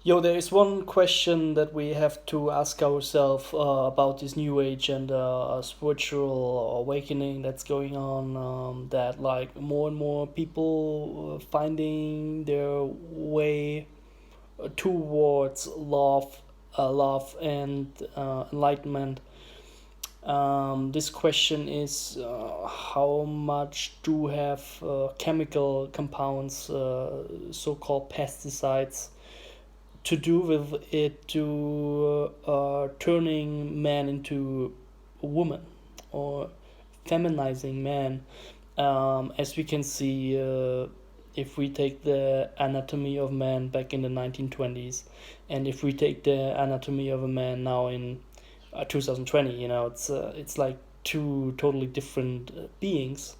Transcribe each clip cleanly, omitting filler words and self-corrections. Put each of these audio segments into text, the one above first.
Yo, there is one question that we have to ask ourselves about this new age and spiritual awakening that's going on. That like more and more people finding their way towards love and enlightenment. This question is how much do have chemical compounds, so-called pesticides, to do with it to turning man into a woman or feminizing man. As we can see, if we take the anatomy of man back in the 1920s, and if we take the anatomy of a man now in 2020, it's like two totally different beings,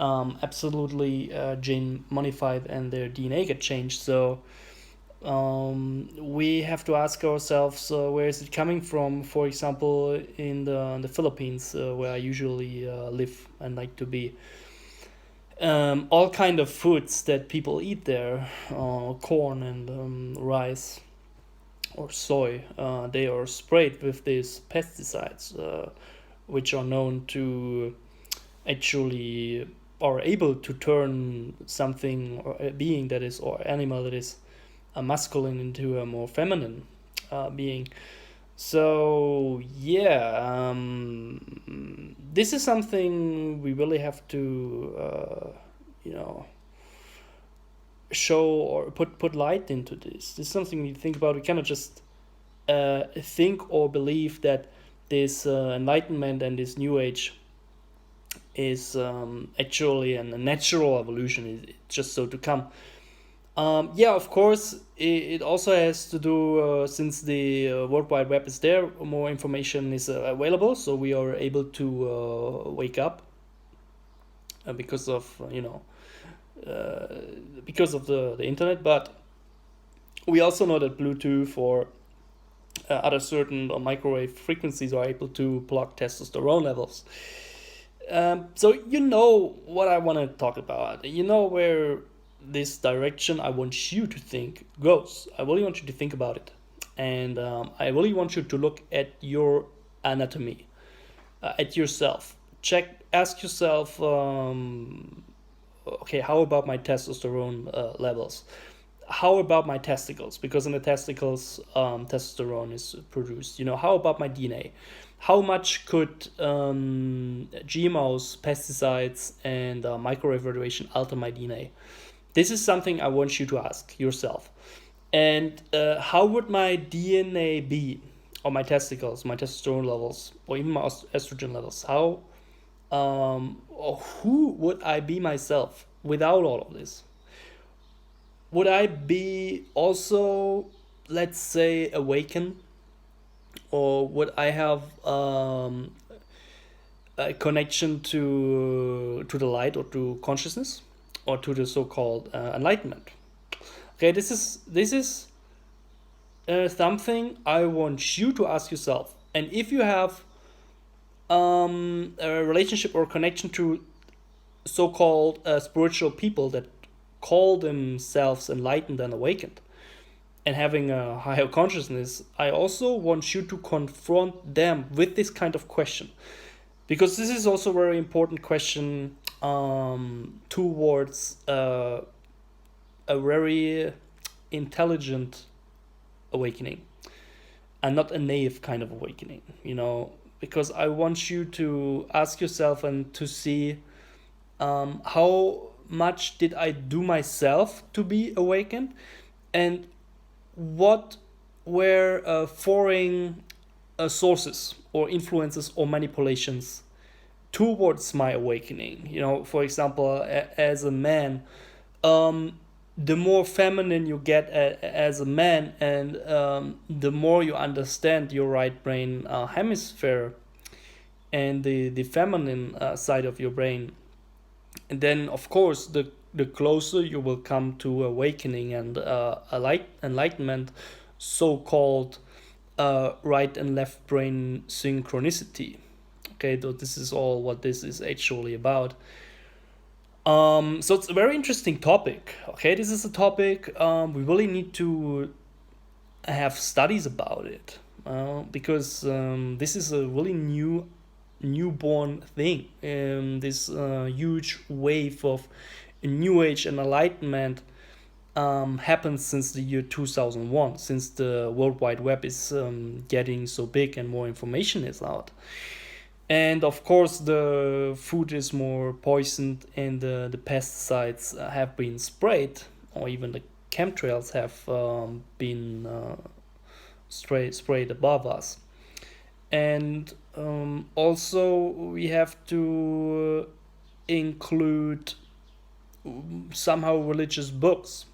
absolutely gene modified, and their DNA get changed. So we have to ask ourselves where is it coming from. For example, in the Philippines, where I usually live and like to be, all kind of foods that people eat there, corn and rice or soy, they are sprayed with these pesticides, which are known to actually are able to turn something or a being that is, or animal that is a masculine into a more feminine being. So yeah, this is something we really have to, you know, show or put light into this. This is something we think about. We cannot just think or believe that this enlightenment and this new age is actually a natural evolution. It's just so to come. Yeah, of course, it also has to do, since the World Wide Web is there, more information is available, so we are able to wake up because of, because of the internet. But we also know that Bluetooth or other certain microwave frequencies are able to block testosterone levels. So you know what I want to talk about. You know where this direction I want you to think goes. I really want you to think about it, and I really want you to look at your anatomy, at yourself. Ask yourself, okay, how about my testosterone levels? How about my testicles? Because in the testicles, testosterone is produced. How about my DNA? How much could GMOs, pesticides, and microwave radiation alter my DNA? This is something I want you to ask yourself. And how would my DNA be, or my testicles, my testosterone levels, or even my estrogen levels? Or who would I be myself without all of this? Would I be also, let's say, awakened, or would I have a connection to the light, or to consciousness, or to the so-called enlightenment? Okay, this is something I want you to ask yourself. And if you have a relationship or connection to so-called spiritual people that call themselves enlightened and awakened and having a higher consciousness, I also want you to confront them with this kind of question, because this is also a very important question towards a very intelligent awakening, and not a naive kind of awakening, because I want you to ask yourself and to see how much did I do myself to be awakened, and what were foreign sources or influences or manipulations towards my awakening. For example, as a man, the more feminine you get as a man, and the more you understand your right brain hemisphere and the feminine side of your brain, and then of course the closer you will come to awakening and enlightenment, so-called right and left brain synchronicity. Okay, so this is all what this is actually about. So it's a very interesting topic. Okay, this is a topic we really need to have studies about it, because this is a really newborn thing. This huge wave of New Age and Enlightenment happened since the year 2001, since the World Wide Web is getting so big and more information is out. And of course, the food is more poisoned, and the pesticides have been sprayed, or even the chemtrails have been sprayed above us. And also, we have to include somehow religious books.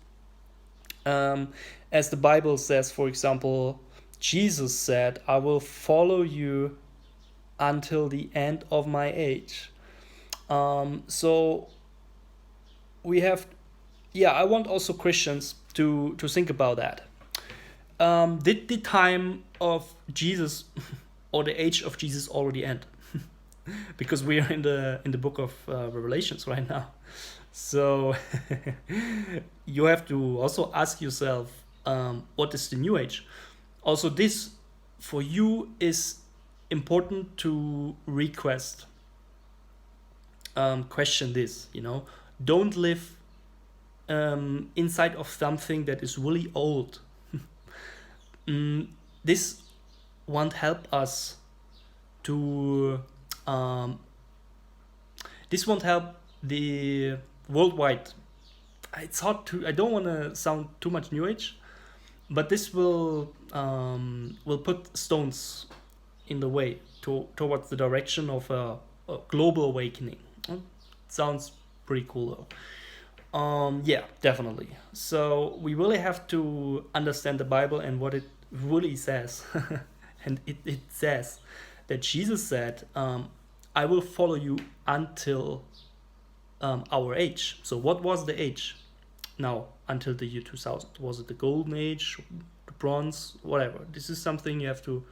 As the Bible says, for example, Jesus said, I will follow you until the end of my age. So we have, yeah, I want also Christians to think about that. Did the time of Jesus or the age of Jesus already end? Because we are in the book of Revelations right now. So you have to also ask yourself, what is the new age? Also, this for you is important to request. Question this, don't live inside of something that is really old. This won't help us to this won't help the worldwide. It's hard to, I don't want to sound too much new age, but this will put stones in the way towards the direction of a global awakening. Sounds pretty cool though. Yeah, definitely. So we really have to understand the Bible and what it really says. And it says that Jesus said, I will follow you until our age. So what was the age now until the year 2000? Was it the golden age, the bronze, whatever? This is something you have to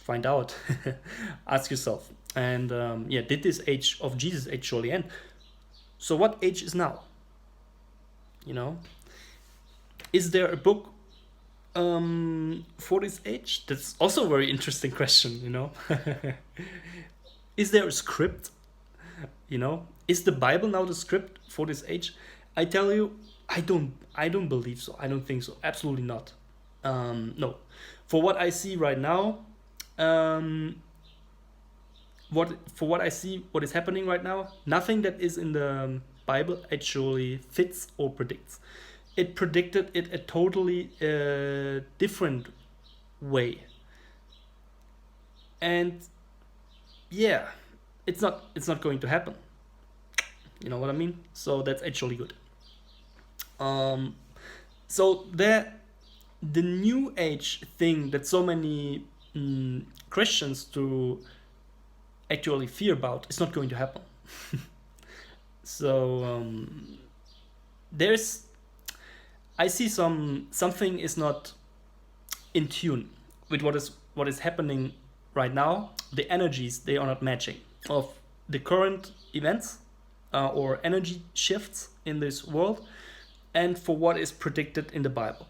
find out. Ask yourself. And did this age of Jesus actually end? So what age is now? Is there a book for this age? That's also a very interesting question. Is there a script? Is the Bible now the script for this age? I tell you, I don't believe so. I don't think so. Absolutely not. No. For what I see right now, what I see, what is happening right now, nothing that is in the Bible actually fits or predicts. It predicted it a totally different way. And yeah, it's not going to happen. You know what I mean? So that's actually good. So the new age thing that so many Christians to actually fear about is not going to happen. So I see something is not in tune with what is happening right now. The energies, they are not matching of the current events or energy shifts in this world, and for what is predicted in the Bible.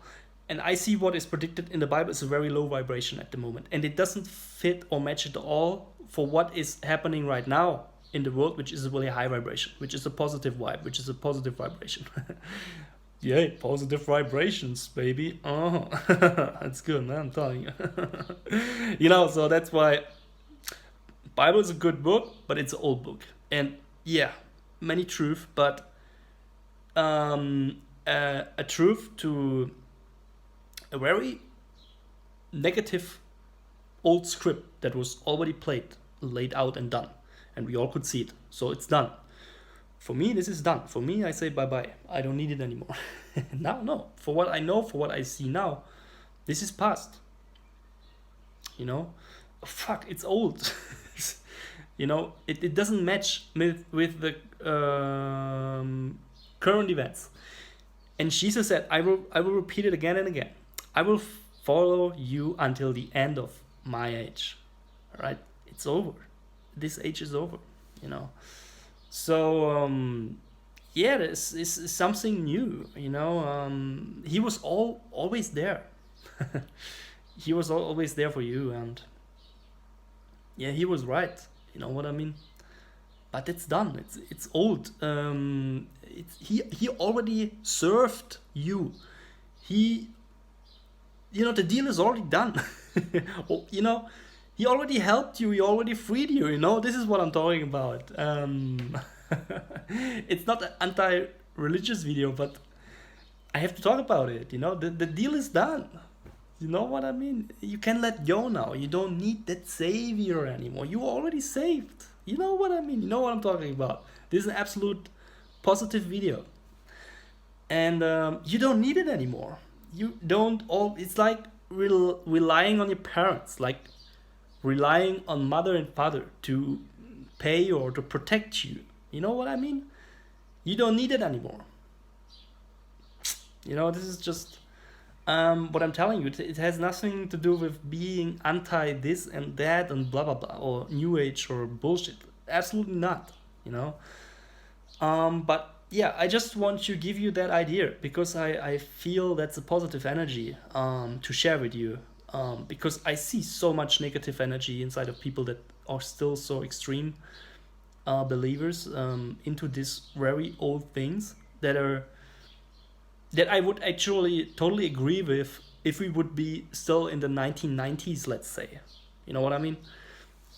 And I see what is predicted in the Bible is a very low vibration at the moment, and it doesn't fit or match at all for what is happening right now in the world, which is a really high vibration, which is a positive vibe, which is a positive vibration. Yay, positive vibrations, baby. Oh, that's good, man, I'm telling you. So that's why Bible is a good book, but it's an old book. And yeah, many truth, but a truth to a very negative old script that was already laid out and done, and we all could see it. So it's done. For me, this is done. For me, I say bye-bye. I don't need it anymore. Now, no. For what I know, for what I see now, this is past. Fuck, it's old. It doesn't match with the current events. And Jesus said, I will repeat it again and again. I will follow you until the end of my age. All right? It's over. This age is over, So, this is something new, He was always there. He was always there for you, and yeah, he was right. You know what I mean? But it's done. It's old. He already served you. He, the deal is already done. Oh, he already helped you. He already freed you. This is what I'm talking about. It's not an anti-religious video, but I have to talk about it. The deal is done. You know what I mean? You can let go now. You don't need that savior anymore. You already saved. You know what I mean? You know what I'm talking about. This is an absolute positive video. And you don't need it anymore. You don't all. It's like relying on your parents, like relying on mother and father to pay or to protect you. You know what I mean? You don't need it anymore. This is just what I'm telling you. It has nothing to do with being anti this and that and blah blah blah or new age or bullshit. Absolutely not. But yeah, I just want to give you that idea because I feel that's a positive energy to share with you. Because I see so much negative energy inside of people that are still so extreme believers into these very old things that I would actually totally agree with if we would be still in the 1990s, let's say. You know what I mean?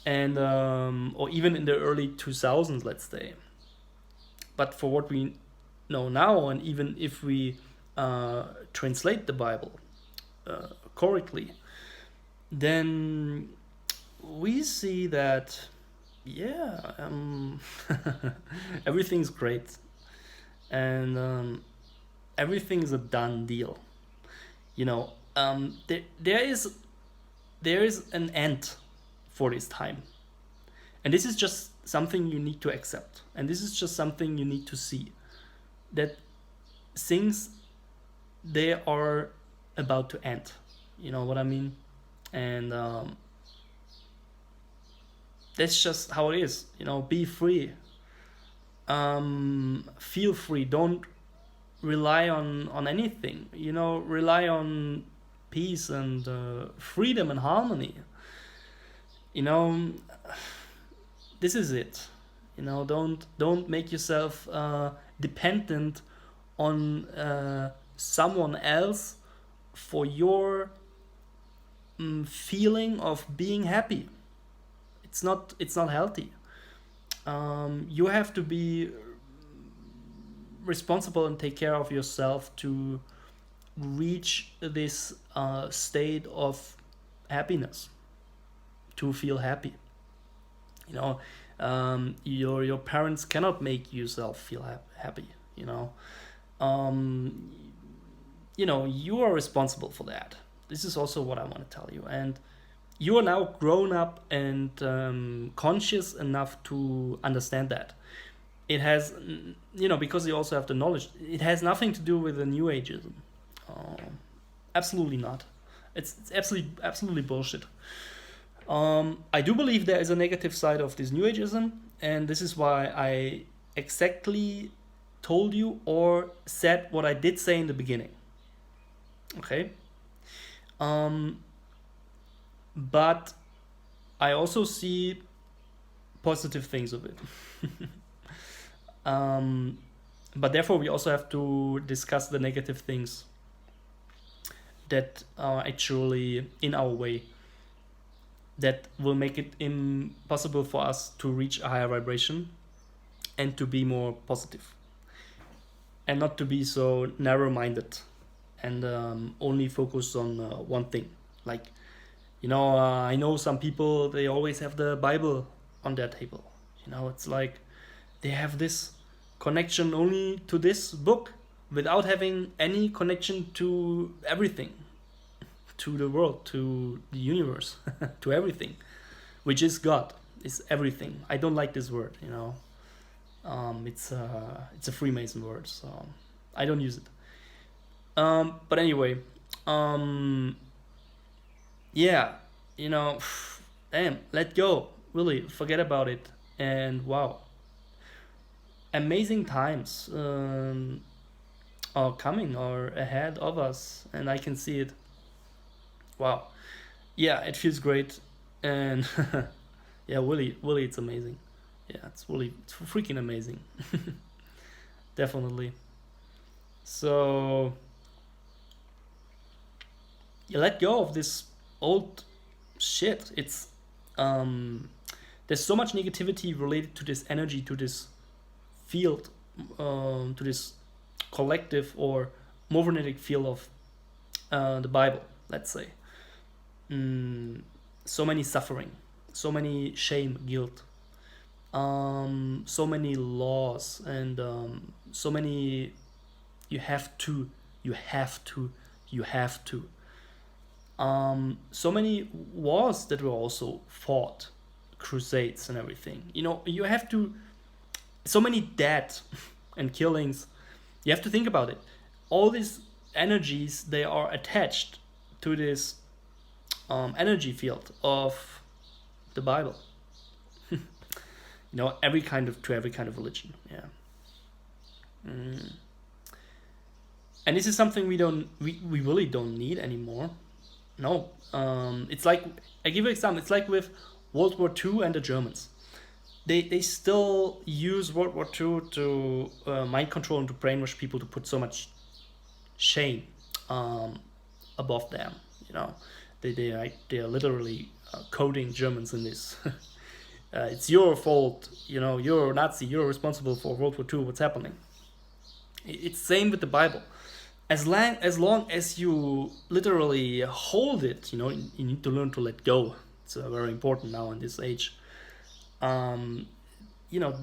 And or even in the early 2000s, let's say. But for what we know now, and even if we translate the Bible correctly, then we see that, yeah, everything's great. And everything's a done deal. There is an end for this time, and this is just something you need to accept, and this is just something you need to see, that things, they are about to end. You know what I mean? And that's just how it is. Be free. Feel free. Don't rely on anything. Rely on peace and freedom and harmony. This is it. Don't make yourself dependent on someone else for your feeling of being happy. It's not healthy. You have to be responsible and take care of yourself to reach this state of happiness, to feel happy. Your parents cannot make yourself feel happy. You are responsible for that. This is also what I want to tell you. And you are now grown up and conscious enough to understand that. It has, because you also have the knowledge, it has nothing to do with the new ageism. Absolutely not. It's absolutely bullshit. I do believe there is a negative side of this new ageism, and this is why I exactly told you or said what I did say in the beginning. Okay? But I also see positive things of it. But therefore we also have to discuss the negative things that are actually in our way, that will make it impossible for us to reach a higher vibration and to be more positive and not to be so narrow-minded and only focus on one thing. Like, I know some people, they always have the Bible on their table. It's like they have this connection only to this book without having any connection to everything, to the world, to the universe, to everything, which is God, is everything. I don't like this word, it's a Freemason word, so I don't use it. But anyway, yeah, damn, let go, really, forget about it, and wow, amazing times are coming or ahead of us, and I can see it. Wow. Yeah, it feels great, and yeah, Willie, it's amazing. Yeah, it's freaking amazing. Definitely. So you let go of this old shit. It's um, there's so much negativity related to this energy, to this field, to this collective or morphogenetic field of the Bible. Let's say, so many suffering, so many shame, guilt, so many laws, and so many you have to, you have to, you have to. So many wars that were also fought, crusades and everything. You know, you have to, so many dead and killings. You have to think about it. All these energies, they are attached to this energy field of the Bible. You know, every kind of to every kind of religion. Yeah. And this is something we really don't need anymore. No. It's like, I give you an example. It's like with World War II and the Germans. They still use World War II to mind control and to brainwash people, to put so much shame um, above them. You know, they are literally coding Germans in this. It's your fault. You know, you're a Nazi. You're responsible for World War II. What's happening? It's same with the Bible. As long as you literally hold it, you know, you need to learn to let go. It's very important now in this age. Um, you know,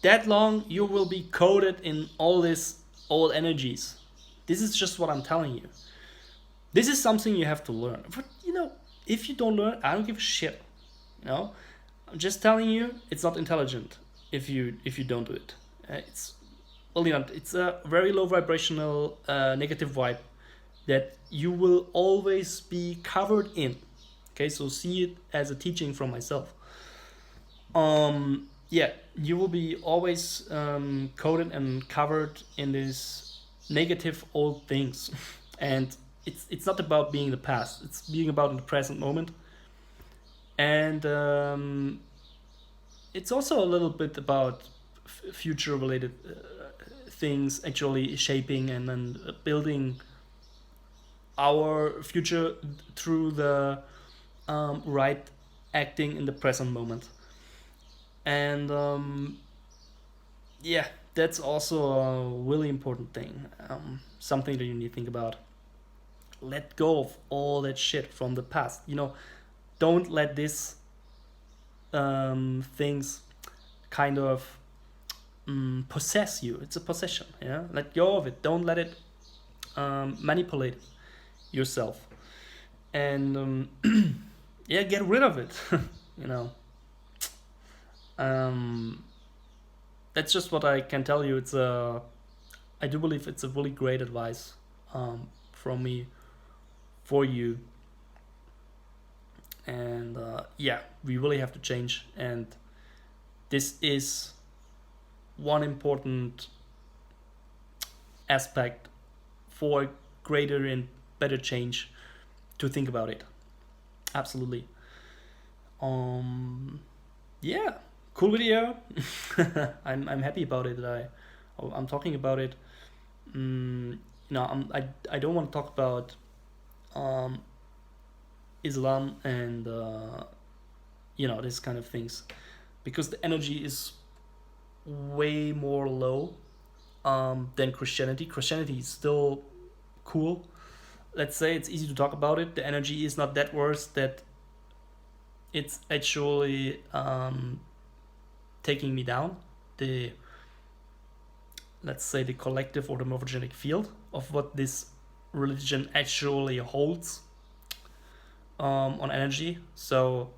that long you will be coded in all these old energies. This is just what I'm telling you. This is something you have to learn. But you know, if you don't learn, I don't give a shit. You know, I'm just telling you, it's not intelligent if you don't do it. It's well, you know, it's a very low vibrational negative vibe that you will always be covered in. Okay, so see it as a teaching from myself. Yeah, you will be always coded and covered in these negative old things, and it's not about being the past. It's being about in the present moment, and it's also a little bit about future related things, actually shaping and then building our future through the right acting in the present moment. And yeah, that's also a really important thing. Something that you need to think about. Let go of all that shit from the past. You know, don't let these things kind of possess you. It's a possession. Yeah, let go of it. Don't let it manipulate yourself. And yeah, get rid of it. You know, um, that's just what I can tell you. I do believe it's a really great advice from me for you. And yeah, we really have to change. And this is one important aspect for greater and better change, to think about it. Absolutely. Um, yeah, cool video. I'm happy about it. I'm talking about it. You know, I don't want to talk about um, Islam and you know, this kind of things, because the energy is way more low than Christianity. Christianity is still cool. Let's say it's easy to talk about it. The energy is not that worse that it's actually taking me down. The, let's say, the collective or the morphogenic field of what this religion actually holds on energy. So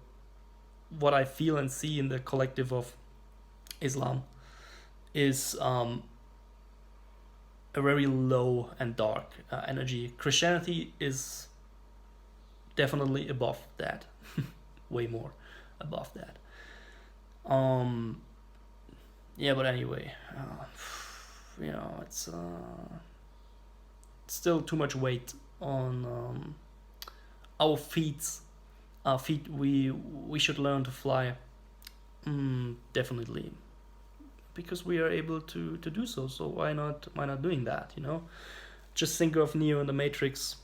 what I feel and see in the collective of Islam is a very low and dark energy. Christianity is definitely above that, way more above that. Um, yeah, but anyway, you know, it's still too much weight our feet, we should learn to fly. Definitely, because we are able to do so. So why not doing that? Just think of Neo in the Matrix.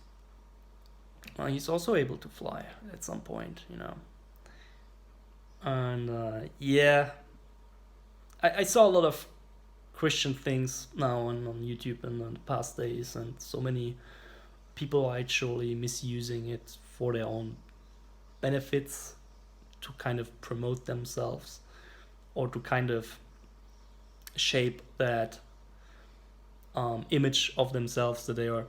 He's also able to fly at some point. And yeah, I saw a lot of Christian things now on YouTube and on the past days, and so many people are actually misusing it for their own benefits, to kind of promote themselves, or to kind of shape that image of themselves, that they are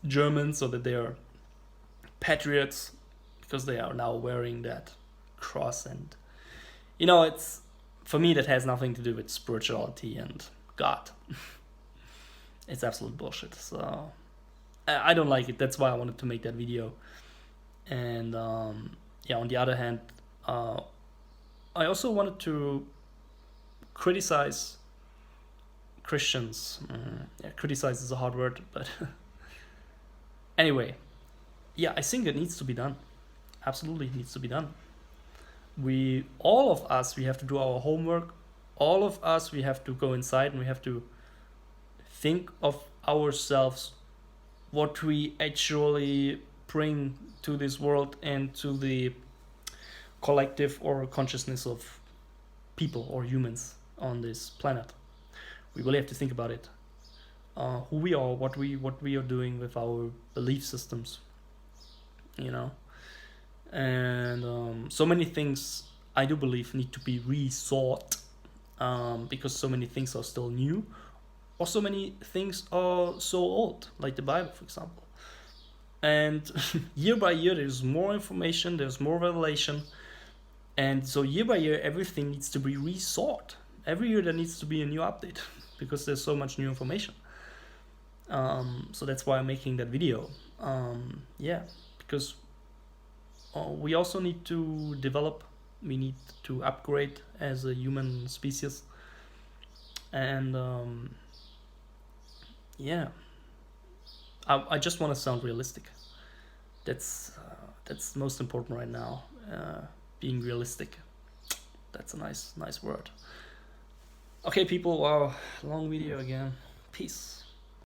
Germans or that they are patriots, because they are now wearing that cross. And it's, for me, that has nothing to do with spirituality and God. It's absolute bullshit. So I don't like it. That's why I wanted to make that video. And yeah, on the other hand, I also wanted to criticize Christians. Yeah, criticize is a hard word, but anyway, yeah, I think it needs to be done. Absolutely needs to be done. All of us, we have to do our homework. All of us, we have to go inside and we have to think of ourselves, what we actually bring to this world and to the collective or consciousness of people or humans on this planet. We really have to think about it. Who we are, what we are doing with our belief systems. And so many things, I do believe, need to be rethought, because so many things are still new, or so many things are so old, like the Bible, for example. And year by year, there's more information, there's more revelation, and so year by year, everything needs to be rethought. Every year there needs to be a new update, because there's so much new information. So that's why I'm making that video. Yeah, because we also need to develop, we need to upgrade as a human species. And yeah, I just want to sound realistic. That's most important right now. Being realistic. That's a nice word. Okay, people. Wow, long video again. Peace.